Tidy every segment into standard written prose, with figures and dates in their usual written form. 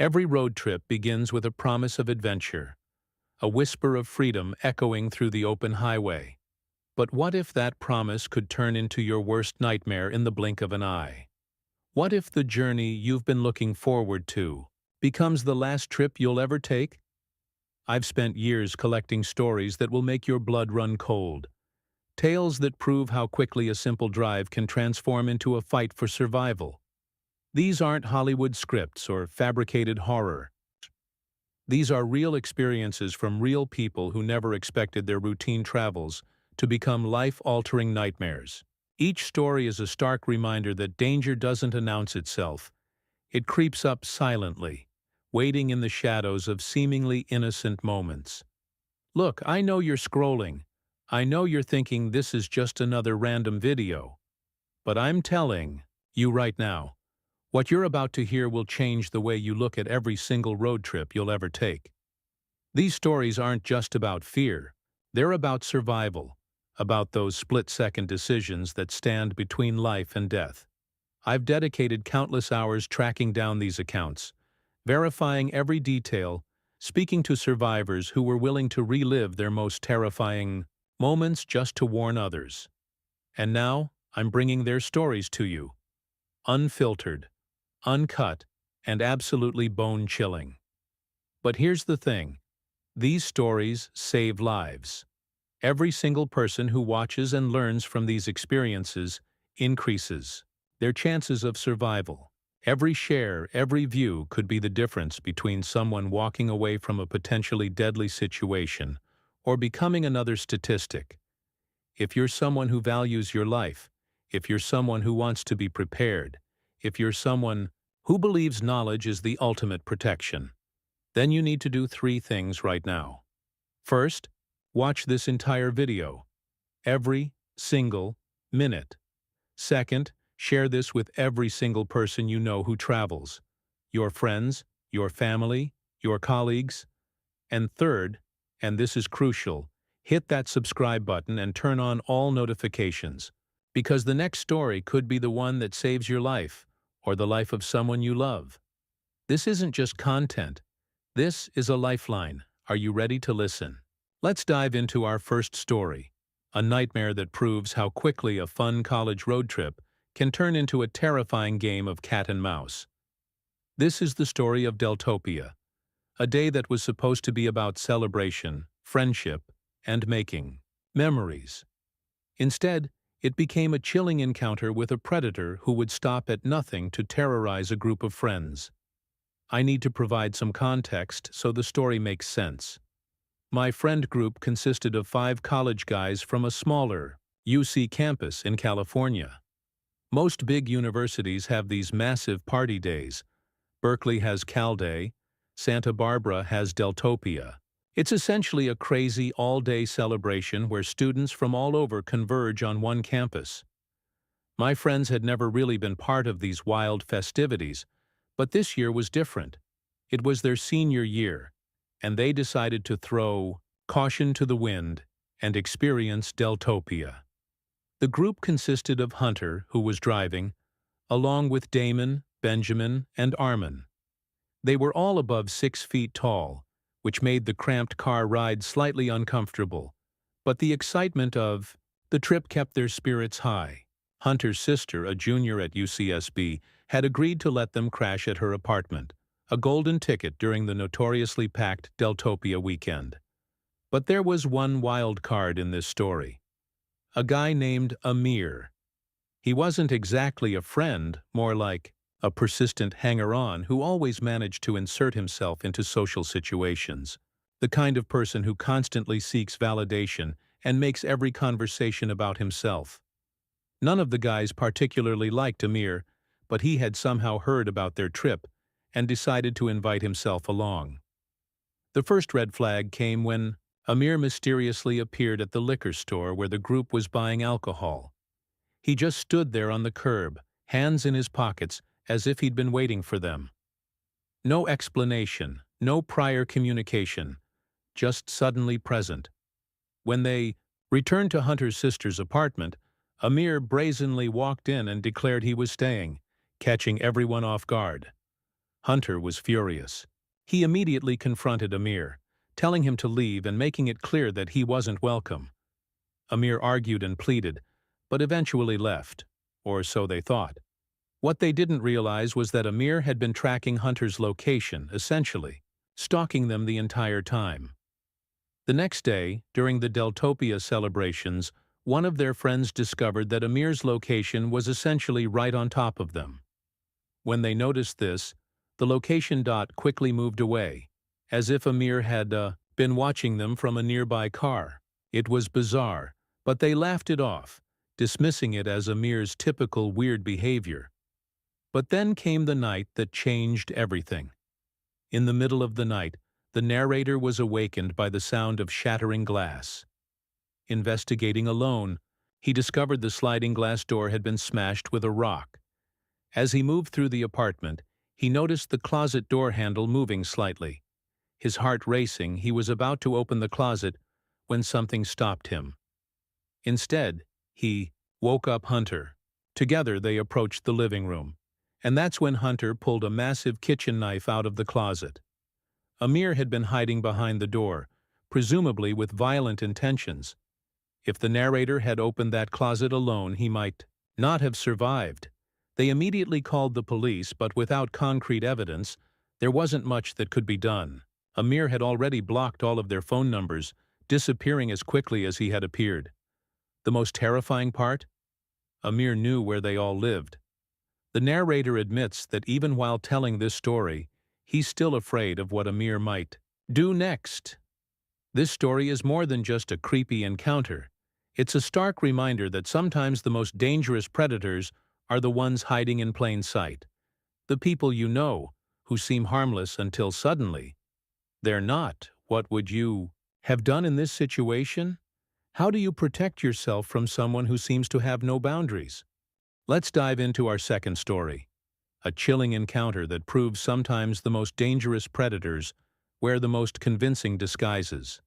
Every road trip begins with a promise of adventure, a whisper of freedom echoing through the open highway. But what if that promise could turn into your worst nightmare in the blink of an eye? What if the journey you've been looking forward to becomes the last trip you'll ever take? I've spent years collecting stories that will make your blood run cold. Tales that prove how quickly a simple drive can transform into a fight for survival. These aren't Hollywood scripts or fabricated horror. These are real experiences from real people who never expected their routine travels to become life-altering nightmares. Each story is a stark reminder that danger doesn't announce itself. It creeps up silently, waiting in the shadows of seemingly innocent moments. Look, I know you're scrolling. I know you're thinking this is just another random video. But I'm telling you right now, what you're about to hear will change the way you look at every single road trip you'll ever take. These stories aren't just about fear. They're about survival, about those split-second decisions that stand between life and death. I've dedicated countless hours tracking down these accounts, verifying every detail, speaking to survivors who were willing to relive their most terrifying moments just to warn others. And now, I'm bringing their stories to you. Unfiltered, uncut, and absolutely bone-chilling. But here's the thing. These stories save lives. Every single person who watches and learns from these experiences increases their chances of survival. Every share, every view could be the difference between someone walking away from a potentially deadly situation or becoming another statistic. If you're someone who values your life, if you're someone who wants to be prepared, if you're someone who believes knowledge is the ultimate protection, then you need to do 3 things right now. First, watch this entire video, every single minute. Second, share this with every single person you know who travels, your friends, your family, your colleagues. And third, and this is crucial, hit that subscribe button and turn on all notifications, because the next story could be the one that saves your life or the life of someone you love. This isn't just content. This is a lifeline. Are you ready to listen? Let's dive into our first story, a nightmare that proves how quickly a fun college road trip can turn into a terrifying game of cat and mouse. This is the story of Deltopia, a day that was supposed to be about celebration, friendship, and making memories. Instead, it became a chilling encounter with a predator who would stop at nothing to terrorize a group of friends. I need to provide some context so the story makes sense. My friend group consisted of 5 college guys from a smaller UC campus in California. Most big universities have these massive party days. Berkeley has Cal Day, Santa Barbara has Deltopia. It's essentially a crazy all-day celebration where students from all over converge on one campus. My friends had never really been part of these wild festivities, but this year was different. It was their senior year, and they decided to throw caution to the wind and experience Deltopia. The group consisted of Hunter, who was driving, along with Damon, Benjamin, and Armin. They were all above 6 feet tall, which made the cramped car ride slightly uncomfortable, but the excitement of the trip kept their spirits high. Hunter's sister, a junior at UCSB, had agreed to let them crash at her apartment, a golden ticket during the notoriously packed Deltopia weekend. But there was one wild card in this story. A guy named Amir. He wasn't exactly a friend, more like a persistent hanger-on who always managed to insert himself into social situations, the kind of person who constantly seeks validation and makes every conversation about himself. None of the guys particularly liked Amir, but he had somehow heard about their trip and decided to invite himself along. The first red flag came when Amir mysteriously appeared at the liquor store where the group was buying alcohol. He just stood there on the curb, hands in his pockets, as if he'd been waiting for them. No explanation, no prior communication, just suddenly present. When they returned to Hunter's sister's apartment, Amir brazenly walked in and declared he was staying, catching everyone off guard. Hunter was furious. He immediately confronted Amir, telling him to leave and making it clear that he wasn't welcome. Amir argued and pleaded, but eventually left, or so they thought. What they didn't realize was that Amir had been tracking Hunter's location, essentially, stalking them the entire time. The next day, during the Deltopia celebrations, one of their friends discovered that Amir's location was essentially right on top of them. When they noticed this, the location dot quickly moved away, as if Amir had been watching them from a nearby car. It was bizarre, but they laughed it off, dismissing it as Amir's typical weird behavior. But then came the night that changed everything. In the middle of the night, the narrator was awakened by the sound of shattering glass. Investigating alone, he discovered the sliding glass door had been smashed with a rock. As he moved through the apartment, he noticed the closet door handle moving slightly. His heart racing, he was about to open the closet when something stopped him. Instead, he woke up Hunter. Together they approached the living room, and that's when Hunter pulled a massive kitchen knife out of the closet. Amir had been hiding behind the door, presumably with violent intentions. If the narrator had opened that closet alone, he might not have survived. They immediately called the police, but without concrete evidence, there wasn't much that could be done. Amir had already blocked all of their phone numbers, disappearing as quickly as he had appeared. The most terrifying part? Amir knew where they all lived. The narrator admits that even while telling this story, he's still afraid of what Amir might do next. This story is more than just a creepy encounter. It's a stark reminder that sometimes the most dangerous predators are the ones hiding in plain sight. The people you know, who seem harmless until suddenly they're not. What would you have done in this situation? How do you protect yourself from someone who seems to have no boundaries? Let's dive into our second story. A chilling encounter that proves sometimes the most dangerous predators wear the most convincing disguises.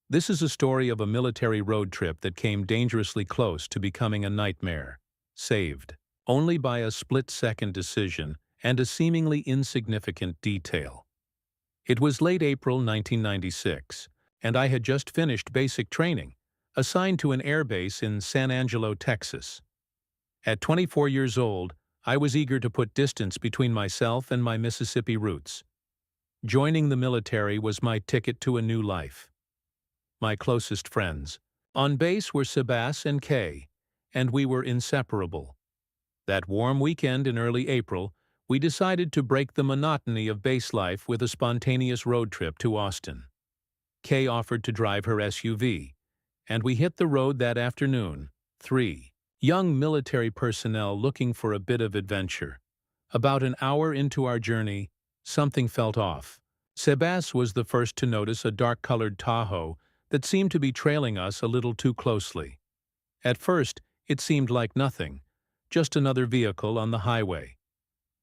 This is a story of a military road trip that came dangerously close to becoming a nightmare, saved only by a split-second decision and a seemingly insignificant detail. It was late April 1996, and I had just finished basic training, assigned to an airbase in San Angelo, Texas. At 24 years old, I was eager to put distance between myself and my Mississippi roots. Joining the military was my ticket to a new life. My closest friends on base were Sebas and Kay, and we were inseparable. That warm weekend in early April, we decided to break the monotony of base life with a spontaneous road trip to Austin. Kay offered to drive her SUV, and we hit the road that afternoon, 3 young military personnel looking for a bit of adventure. About an hour into our journey, something felt off. Sebas was the first to notice a dark-colored Tahoe that seemed to be trailing us a little too closely. At first, it seemed like nothing, just another vehicle on the highway.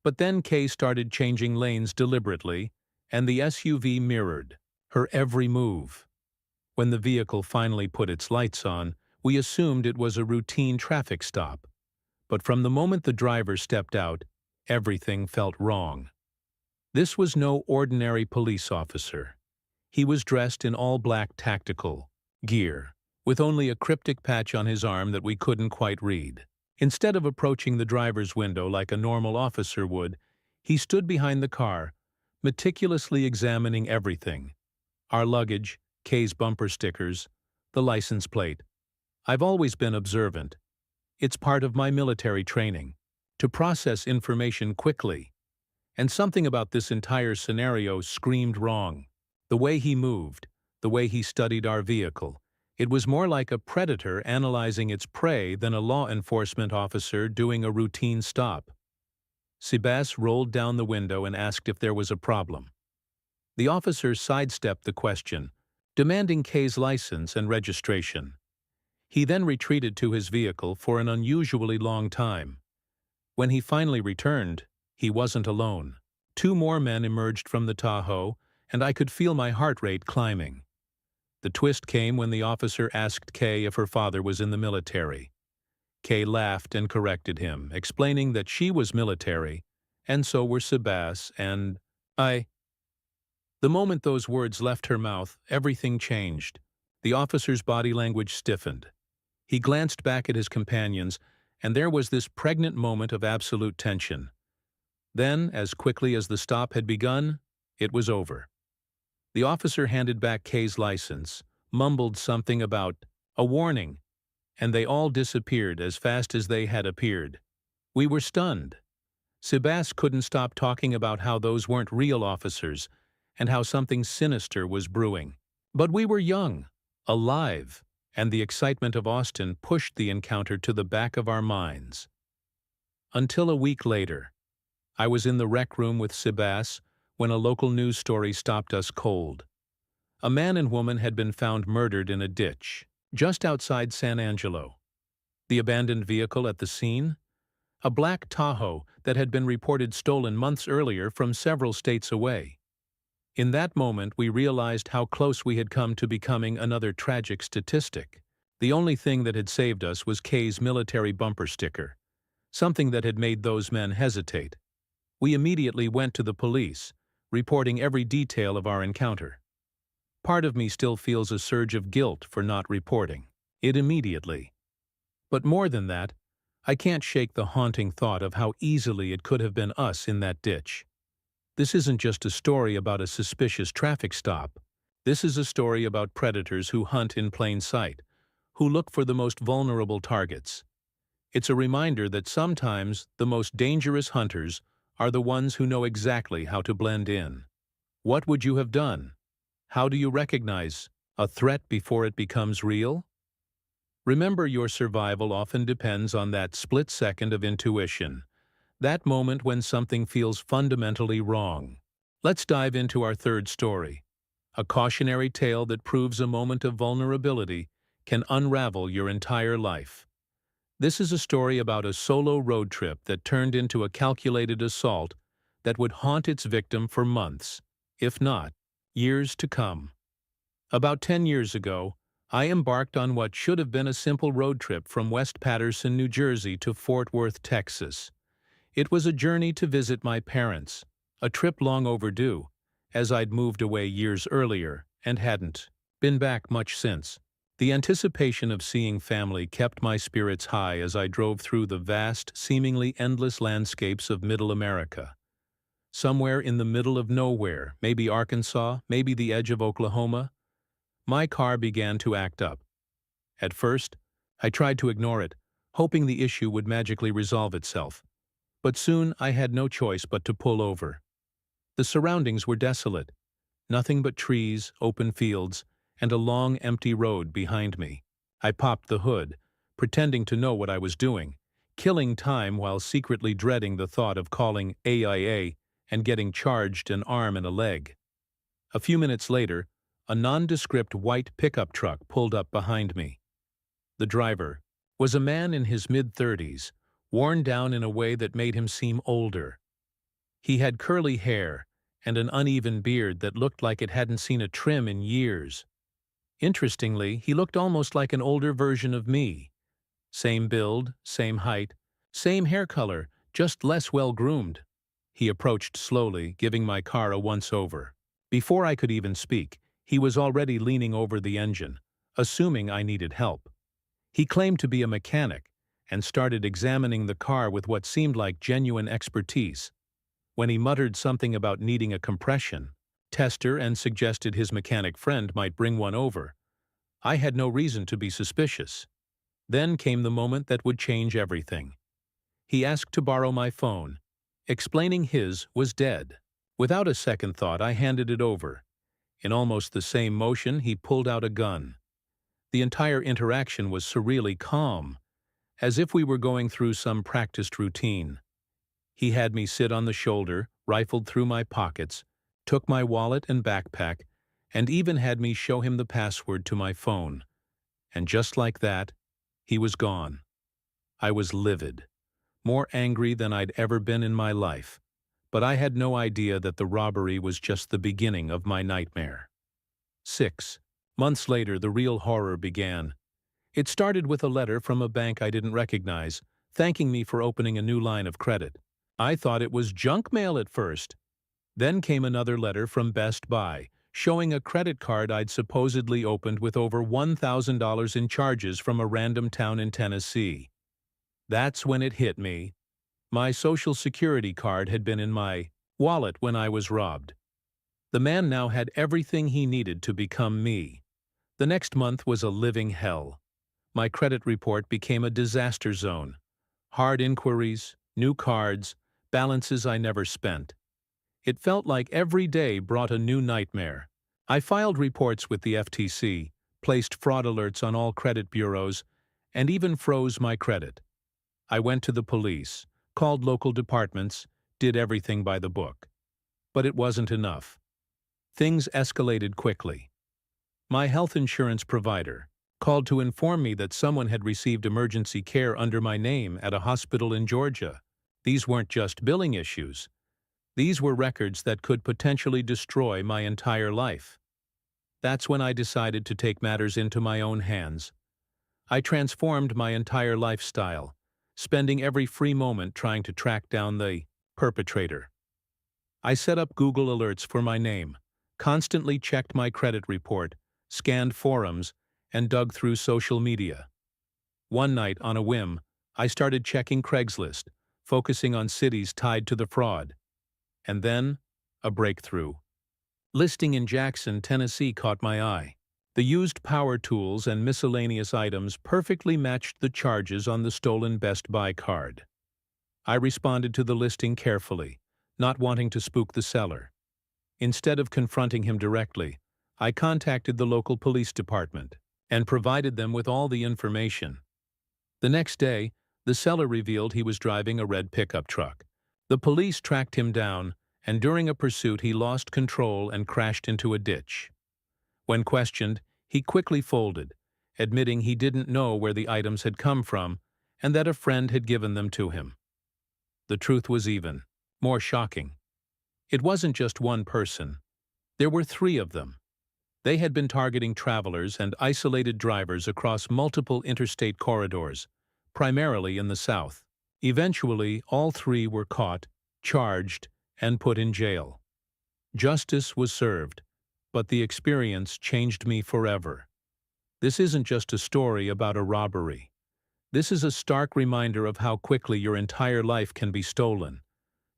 But then Kay started changing lanes deliberately, and the SUV mirrored her every move. When the vehicle finally put its lights on, we assumed it was a routine traffic stop. But from the moment the driver stepped out, everything felt wrong. This was no ordinary police officer. He was dressed in all-black tactical gear, with only a cryptic patch on his arm that we couldn't quite read. Instead of approaching the driver's window like a normal officer would, he stood behind the car, meticulously examining everything: our luggage, Kay's bumper stickers, the license plate. I've always been observant. It's part of my military training, to process information quickly. And something about this entire scenario screamed wrong. The way he moved, the way he studied our vehicle. It was more like a predator analyzing its prey than a law enforcement officer doing a routine stop. Sebas rolled down the window and asked if there was a problem. The officer sidestepped the question, demanding Kay's license and registration. He then retreated to his vehicle for an unusually long time. When he finally returned, he wasn't alone. 2 more men emerged from the Tahoe, and I could feel my heart rate climbing. The twist came when the officer asked Kay if her father was in the military. Kay laughed and corrected him, explaining that she was military And so were Sebas and I. The moment those words left her mouth, everything changed. The officer's body language stiffened. He glanced back at his companions, and there was this pregnant moment of absolute tension. Then, as quickly as the stop had begun, it was over. The officer handed back Kay's license, mumbled something about a warning, and they all disappeared as fast as they had appeared. We were stunned. Sebas couldn't stop talking about how those weren't real officers and how something sinister was brewing. But we were young, alive, and the excitement of Austin pushed the encounter to the back of our minds. Until a week later, I was in the rec room with Sebas when a local news story stopped us cold. A man and woman had been found murdered in a ditch, just outside San Angelo. The abandoned vehicle at the scene? A black Tahoe that had been reported stolen months earlier from several states away. In that moment, we realized how close we had come to becoming another tragic statistic. The only thing that had saved us was Kay's military bumper sticker, something that had made those men hesitate. We immediately went to the police, reporting every detail of our encounter. Part of me still feels a surge of guilt for not reporting it immediately. But more than that, I can't shake the haunting thought of how easily it could have been us in that ditch. This isn't just a story about a suspicious traffic stop. This is a story about predators who hunt in plain sight, who look for the most vulnerable targets. It's a reminder that sometimes the most dangerous hunters are the ones who know exactly how to blend in. What would you have done? How do you recognize a threat before it becomes real? Remember, your survival often depends on that split second of intuition, that moment when something feels fundamentally wrong. Let's dive into our third story, a cautionary tale that proves a moment of vulnerability can unravel your entire life. This is a story about a solo road trip that turned into a calculated assault that would haunt its victim for months, if not years to come. About 10 years ago, I embarked on what should have been a simple road trip from West Paterson, New Jersey to Fort Worth, Texas. It was a journey to visit my parents, a trip long overdue, as I'd moved away years earlier and hadn't been back much since. The anticipation of seeing family kept my spirits high as I drove through the vast, seemingly endless landscapes of Middle America. Somewhere in the middle of nowhere, maybe Arkansas, maybe the edge of Oklahoma, my car began to act up. At first, I tried to ignore it, hoping the issue would magically resolve itself. But soon I had no choice but to pull over. The surroundings were desolate. Nothing but trees, open fields, and a long, empty road behind me. I popped the hood, pretending to know what I was doing, killing time while secretly dreading the thought of calling AIA and getting charged an arm and a leg. A few minutes later, a nondescript white pickup truck pulled up behind me. The driver was a man in his mid-30s, worn down in a way that made him seem older. He had curly hair and an uneven beard that looked like it hadn't seen a trim in years. Interestingly, he looked almost like an older version of me. Same build, same height, same hair color, just less well-groomed. He approached slowly, giving my car a once-over. Before I could even speak, he was already leaning over the engine, assuming I needed help. He claimed to be a mechanic and started examining the car with what seemed like genuine expertise. When he muttered something about needing a compression tester and suggested his mechanic friend might bring one over, I had no reason to be suspicious. Then came the moment that would change everything. He asked to borrow my phone, explaining his was dead. Without a second thought, I handed it over. In almost the same motion, he pulled out a gun. The entire interaction was surreally calm, as if we were going through some practiced routine. He had me sit on the shoulder, rifled through my pockets, took my wallet and backpack, and even had me show him the password to my phone. And just like that, he was gone. I was livid, more angry than I'd ever been in my life, but I had no idea that the robbery was just the beginning of my nightmare. 6 months later, the real horror began. It started with a letter from a bank I didn't recognize, thanking me for opening a new line of credit. I thought it was junk mail at first. Then came another letter from Best Buy, showing a credit card I'd supposedly opened with over $1,000 in charges from a random town in Tennessee. That's when it hit me. My Social Security card had been in my wallet when I was robbed. The man now had everything he needed to become me. The next month was a living hell. My credit report became a disaster zone. Hard inquiries, new cards, balances I never spent. It felt like every day brought a new nightmare. I filed reports with the FTC, placed fraud alerts on all credit bureaus, and even froze my credit. I went to the police, called local departments, did everything by the book. But it wasn't enough. Things escalated quickly. My health insurance provider called to inform me that someone had received emergency care under my name at a hospital in Georgia. These weren't just billing issues. These were records that could potentially destroy my entire life. That's when I decided to take matters into my own hands. I transformed my entire lifestyle, spending every free moment trying to track down the perpetrator. I set up Google alerts for my name, constantly checked my credit report, scanned forums, and dug through social media. One night, on a whim, I started checking Craigslist, focusing on cities tied to the fraud. And then, a breakthrough. Listing in Jackson, Tennessee caught my eye. The used power tools and miscellaneous items perfectly matched the charges on the stolen Best Buy card. I responded to the listing carefully, not wanting to spook the seller. Instead of confronting him directly, I contacted the local police department and provided them with all the information. The next day, the seller revealed he was driving a red pickup truck. The police tracked him down, and during a pursuit he lost control and crashed into a ditch. When questioned, he quickly folded, admitting he didn't know where the items had come from and that a friend had given them to him. The truth was even more shocking. It wasn't just one person. There were 3 of them. They had been targeting travelers and isolated drivers across multiple interstate corridors, primarily in the South. Eventually, all 3 were caught, charged, and put in jail. Justice was served, but the experience changed me forever. This isn't just a story about a robbery. This is a stark reminder of how quickly your entire life can be stolen.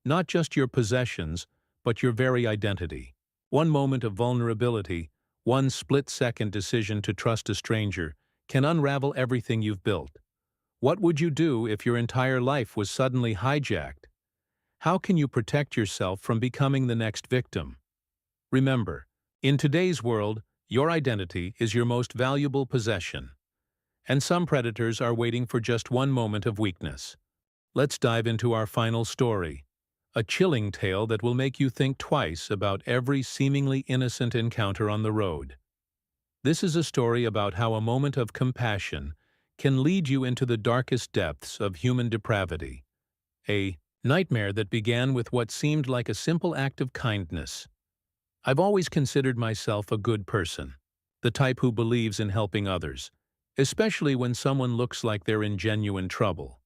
Not just your possessions, but your very identity. One moment of vulnerability, one split-second decision to trust a stranger, can unravel everything you've built. What would you do if your entire life was suddenly hijacked? How can you protect yourself from becoming the next victim? Remember, in today's world, your identity is your most valuable possession. And some predators are waiting for just one moment of weakness. Let's dive into our final story. A chilling tale that will make you think twice about every seemingly innocent encounter on the road. This is a story about how a moment of compassion can lead you into the darkest depths of human depravity. A nightmare that began with what seemed like a simple act of kindness. I've always considered myself a good person, the type who believes in helping others, especially when someone looks like they're in genuine trouble.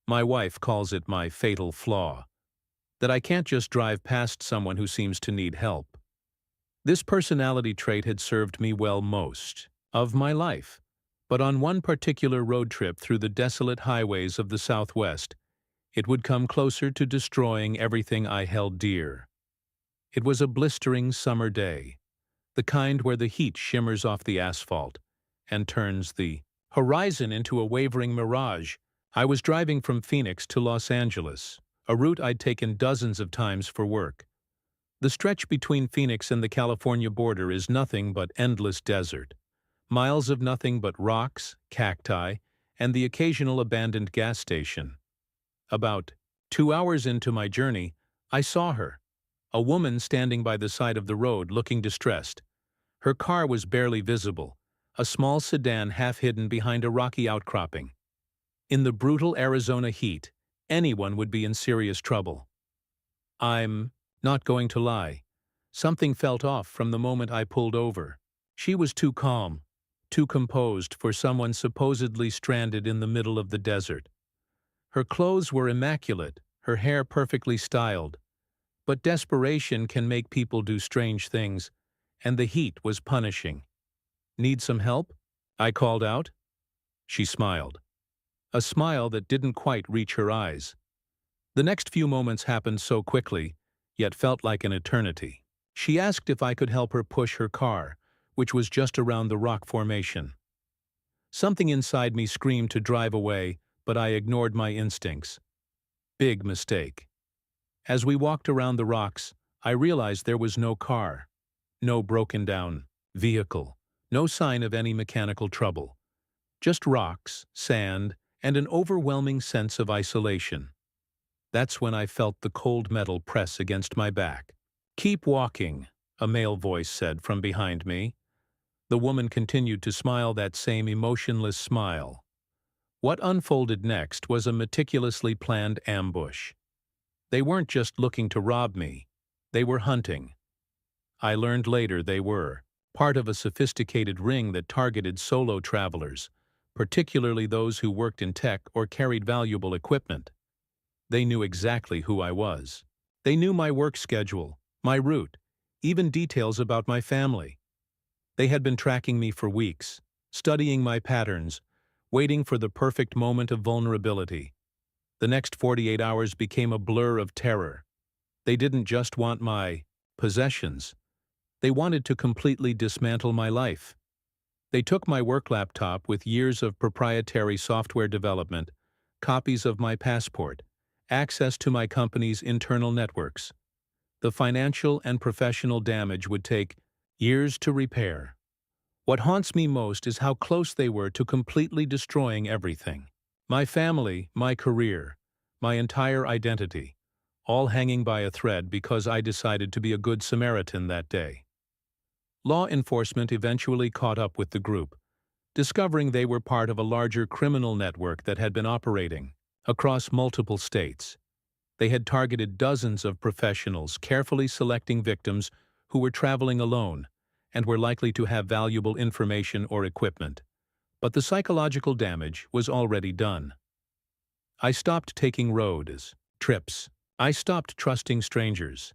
My wife calls it my fatal flaw, that I can't just drive past someone who seems to need help. This personality trait had served me well most of my life, but on one particular road trip through the desolate highways of the Southwest, it would come closer to destroying everything I held dear. It was a blistering summer day, the kind where the heat shimmers off the asphalt and turns the horizon into a wavering mirage. I was driving from Phoenix to Los Angeles, a route I'd taken dozens of times for work. The stretch between Phoenix and the California border is nothing but endless desert. Miles of nothing but rocks, cacti, and the occasional abandoned gas station. About 2 hours into my journey, I saw her, a woman standing by the side of the road looking distressed. Her car was barely visible, a small sedan half hidden behind a rocky outcropping. In the brutal Arizona heat, anyone would be in serious trouble. I'm not going to lie. Something felt off from the moment I pulled over. She was too calm, too composed for someone supposedly stranded in the middle of the desert. Her clothes were immaculate, her hair perfectly styled. But desperation can make people do strange things, and the heat was punishing. "Need some help?" I called out. She smiled. A smile that didn't quite reach her eyes. The next few moments happened so quickly, yet felt like an eternity. She asked if I could help her push her car, which was just around the rock formation. Something inside me screamed to drive away, but I ignored my instincts. Big mistake. As we walked around the rocks, I realized there was no car, no broken-down vehicle, no sign of any mechanical trouble. Just rocks, sand, and an overwhelming sense of isolation. That's when I felt the cold metal press against my back. "Keep walking," a male voice said from behind me. The woman continued to smile that same emotionless smile. What unfolded next was a meticulously planned ambush. They weren't just looking to rob me, they were hunting. I learned later they were part of a sophisticated ring that targeted solo travelers, particularly those who worked in tech or carried valuable equipment. They knew exactly who I was. They knew my work schedule, my route, even details about my family. They had been tracking me for weeks, studying my patterns, waiting for the perfect moment of vulnerability. The next 48 hours became a blur of terror. They didn't just want my possessions. They wanted to completely dismantle my life. They took my work laptop with years of proprietary software development, copies of my passport, access to my company's internal networks. The financial and professional damage would take years to repair. What haunts me most is how close they were to completely destroying everything. My family, my career, my entire identity, all hanging by a thread because I decided to be a good Samaritan that day. Law enforcement eventually caught up with the group, discovering they were part of a larger criminal network that had been operating across multiple states. They had targeted dozens of professionals, carefully selecting victims who were traveling alone and were likely to have valuable information or equipment. But the psychological damage was already done. I stopped taking road trips. I stopped trusting strangers.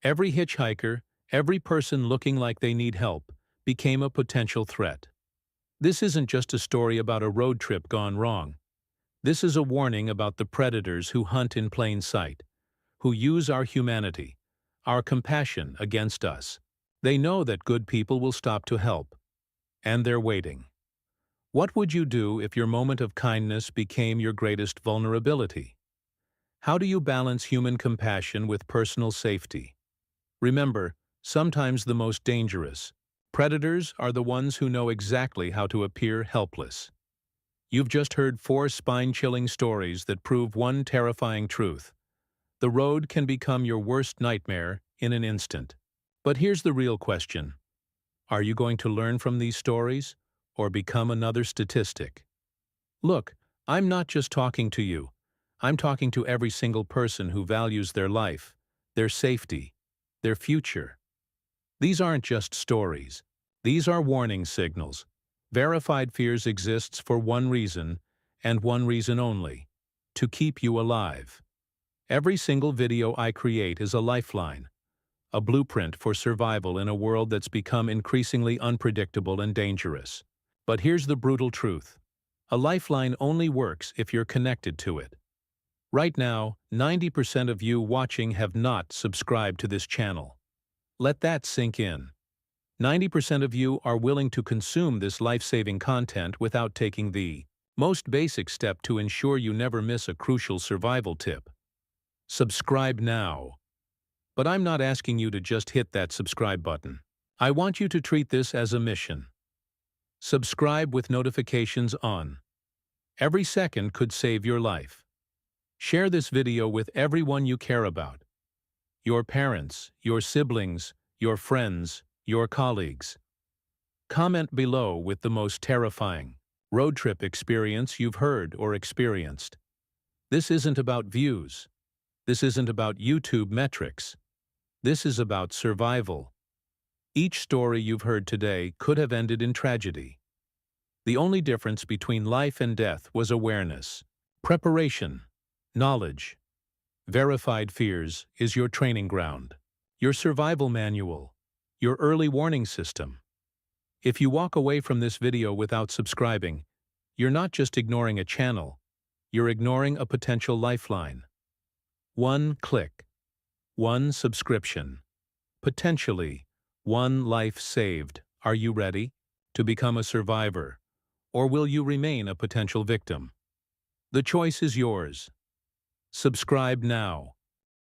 Every hitchhiker, every person looking like they need help, became a potential threat. This isn't just a story about a road trip gone wrong. This is a warning about the predators who hunt in plain sight, who use our humanity, our compassion against us. They know that good people will stop to help, and they're waiting. What would you do if your moment of kindness became your greatest vulnerability? How do you balance human compassion with personal safety? Remember, sometimes the most dangerous predators are the ones who know exactly how to appear helpless. You've just heard 4 spine-chilling stories that prove one terrifying truth. The road can become your worst nightmare in an instant. But here's the real question. Are you going to learn from these stories or become another statistic? Look, I'm not just talking to you. I'm talking to every single person who values their life, their safety, their future. These aren't just stories. These are warning signals. Verified fears exists for one reason, and one reason only: to keep you alive. Every single video I create is a lifeline, a blueprint for survival in a world that's become increasingly unpredictable and dangerous. But here's the brutal truth. A lifeline only works if you're connected to it. Right now, 90% of you watching have not subscribed to this channel. Let that sink in. 90% of you are willing to consume this life-saving content without taking the most basic step to ensure you never miss a crucial survival tip. Subscribe now. But I'm not asking you to just hit that subscribe button. I want you to treat this as a mission. Subscribe with notifications on. Every second could save your life. Share this video with everyone you care about. Your parents, your siblings, your friends, your colleagues. Comment below with the most terrifying road trip experience you've heard or experienced. This isn't about views. This isn't about YouTube metrics. This is about survival. Each story you've heard today could have ended in tragedy. The only difference between life and death was awareness, preparation, knowledge. Verified Fears is your training ground, your survival manual, your early warning system. If you walk away from this video without subscribing, you're not just ignoring a channel, you're ignoring a potential lifeline. One click, one subscription, potentially one life saved. Are you ready to become a survivor, or will you remain a potential victim? The choice is yours. Subscribe now